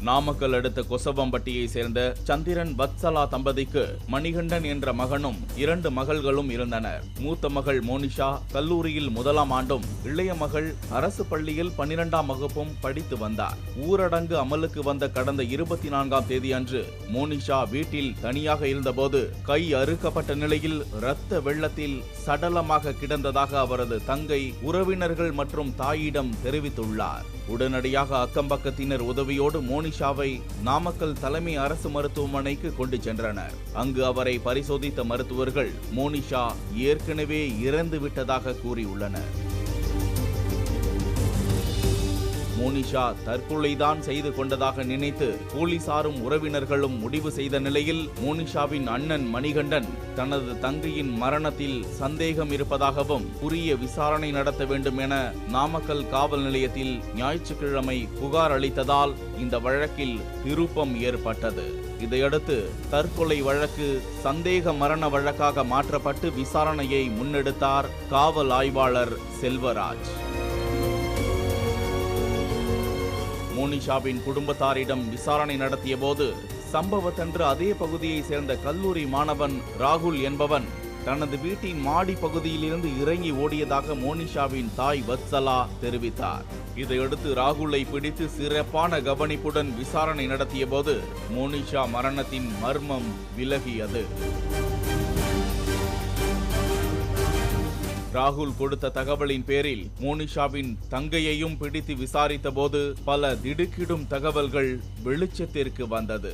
நாமக்கல் அடுத்த கொசவம்பட்டியை சேர்ந்த சந்திரன் வத்சலா தம்பதிக்கு மணிகண்டன் என்ற மகனும் 2 மகள்களும் இருந்தனர். மூத்த மகள் மோனிஷா கல்லூரியில் 1ஆம் ஆண்டும், இளைய மகள் அரசு பள்ளியில் 12ஆம் வகுப்பும் படித்து வந்தார். ஊரடங்கு அமலுக்கு வந்த கடந்த 24ஆம் தேதி அன்று மோனிஷா வீட்டில் தனியாக இருந்தபோது கை அறுக்கப்பட்ட நிலையில் இரத்த வெள்ளத்தில் சடலமாக கிடந்ததாக அவரது தங்கை, உறவினர்கள் மற்றும் தாயிடம் தெரிவித்துள்ளார். உடனடியாக அக்கம்பக்கத்தினர் உதவியோடு மோனிஷாவை நாமக்கல் தலைமை அரசு மருத்துவமனைக்கு கொண்டு சென்றனர். அங்கு அவரை பரிசோதித்த மருத்துவர்கள் மோனிஷா ஏற்கனவே இறந்து விட்டதாக கூறியுள்ளனர். மோனிஷா தற்கொலைதான் செய்து கொண்டதாக நினைத்து போலீசாரும் உறவினர்களும் முடிவு செய்த நிலையில் மோனிஷாவின் அண்ணன் மணிகண்டன் தனது தங்கையின் மரணத்தில் சந்தேகம் இருப்பதாகவும் உரிய விசாரணை நடத்த வேண்டும் என நாமக்கல் காவல் நிலையத்தில் ஞாயிற்றுக்கிழமை புகார் அளித்ததால் இந்த வழக்கில் திருப்பம் ஏற்பட்டது. இதையடுத்து தற்கொலை வழக்கு சந்தேக மரண வழக்காக மாற்றப்பட்டு விசாரணையை முன்னெடுத்தார் காவல் ஆய்வாளர் செல்வராஜ். மோனிஷாவின் குடும்பத்தாரிடம் விசாரணை நடத்திய போது சம்பவத்தன்று அதே பகுதியை சேர்ந்த கல்லூரி மாணவன் ராகுல் என்பவன் தனது வீட்டின் மாடி பகுதியிலிருந்து இறங்கி ஓடியதாக மோனிஷாவின் தாய் வத்சலா தெரிவித்தார். இதையடுத்து ராகுலை பிடித்து சிறப்பான கவனிப்புடன் விசாரணை நடத்திய போது மோனிஷா மரணத்தின் மர்மம் விலகியது. ராகுல் கொடுத்த தகவலின் பேரில் மோனிஷாவின் தங்கையையும் பிடித்து விசாரித்த போது பல திடுக்கிடும் தகவல்கள் வெளிச்சத்திற்கு வந்தது.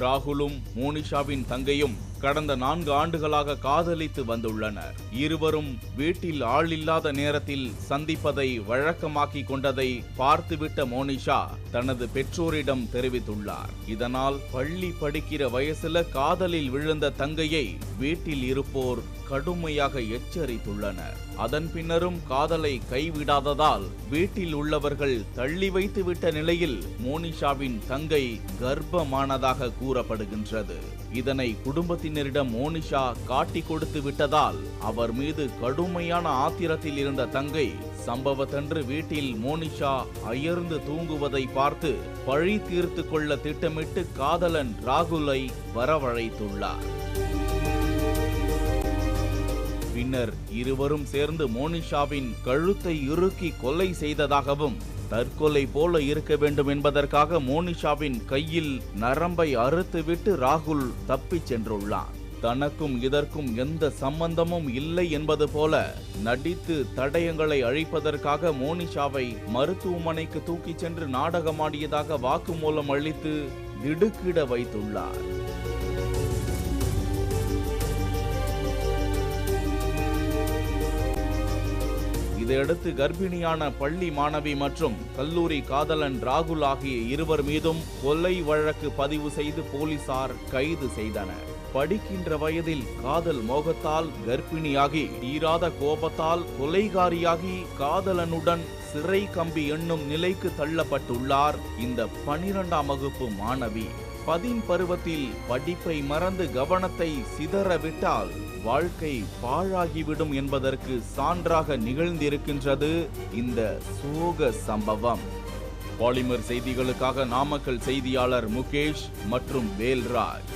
ராகுலும் மோனிஷாவின் தங்கையும் கடந்த 4 ஆண்டுகளாக காதலித்து வந்துள்ளனர். இருவரும் வீட்டில் ஆளில்லாத நேரத்தில் சந்திப்பதை வழக்கமாக்கி கொண்டதை பார்த்துவிட்ட மோனிஷா தனது பெற்றோரிடம் தெரிவித்துள்ளார். இதனால் பள்ளி படிக்கிற வயசுல காதலில் விழுந்த தங்கையை வீட்டில் இருப்போர் கடுமையாக எச்சரித்துள்ளனர். அதன் பின்னரும் காதலை கைவிடாததால் வீட்டில் உள்ளவர்கள் தள்ளி வைத்துவிட்ட நிலையில் மோனிஷாவின் தங்கை கர்ப்பமானதாக கூறப்படுகின்றது. இதனை குடும்பத்தினரிடம் மோனிஷா காட்டி கொடுத்து விட்டதால் அவர் மீது கடுமையான ஆத்திரத்தில் இருந்த தங்கை சம்பவத்தன்று வீட்டில் மோனிஷா அயர்ந்து தூங்குவதை பார்த்து பழி தீர்த்து கொள்ள திட்டமிட்டு காதலன் ராகுலை வரவழைத்துள்ளார். பின்னர் இருவரும் சேர்ந்து மோனிஷாவின் கழுத்தை இறுக்கி கொலை செய்ததாகவும், தற்கொலை போல இருக்க வேண்டும் என்பதற்காக மோனிஷாவின் கையில் நரம்பை அறுத்துவிட்டு ராகுல் தப்பிச் சென்றுள்ளான். தனக்கும் இதற்கும் எந்த சம்பந்தமும் இல்லை என்பது போல நடித்து தடயங்களை அழிப்பதற்காக மோனிஷாவை மருத்துவமனைக்கு தூக்கிச் சென்று நாடகமாடியதாக வாக்குமூலம் அளித்து திடுக்கிட வைத்துள்ளார். இதையடுத்து கர்ப்பிணியான பள்ளி மாணவி மற்றும் கல்லூரி காதலன் ராகுல் ஆகிய இருவர் மீதும் கொலை வழக்கு பதிவு செய்து போலீசார் கைது செய்தனர். படிக்கின்ற வயதில் காதல் மோகத்தால் கர்ப்பிணியாகி தீராத கோபத்தால் கொலைகாரியாகி காதலனுடன் சிறை கம்பி எண்ணும் நிலைக்கு தள்ளப்பட்டுள்ளார் இந்த 12ஆம் வகுப்பு மாணவி. 10 பருவத்தில் படிப்பை மறந்து கவனத்தை சிதறவிட்டால் வாழ்க்கை பாழாகிவிடும் என்பதற்கு சான்றாக நிகழ்ந்திருக்கின்றது இந்த சோக சம்பவம். பாலிமர் செய்திகளுக்காக நாமக்கல் செய்தியாளர் முகேஷ் மற்றும் வேல்ராஜ்.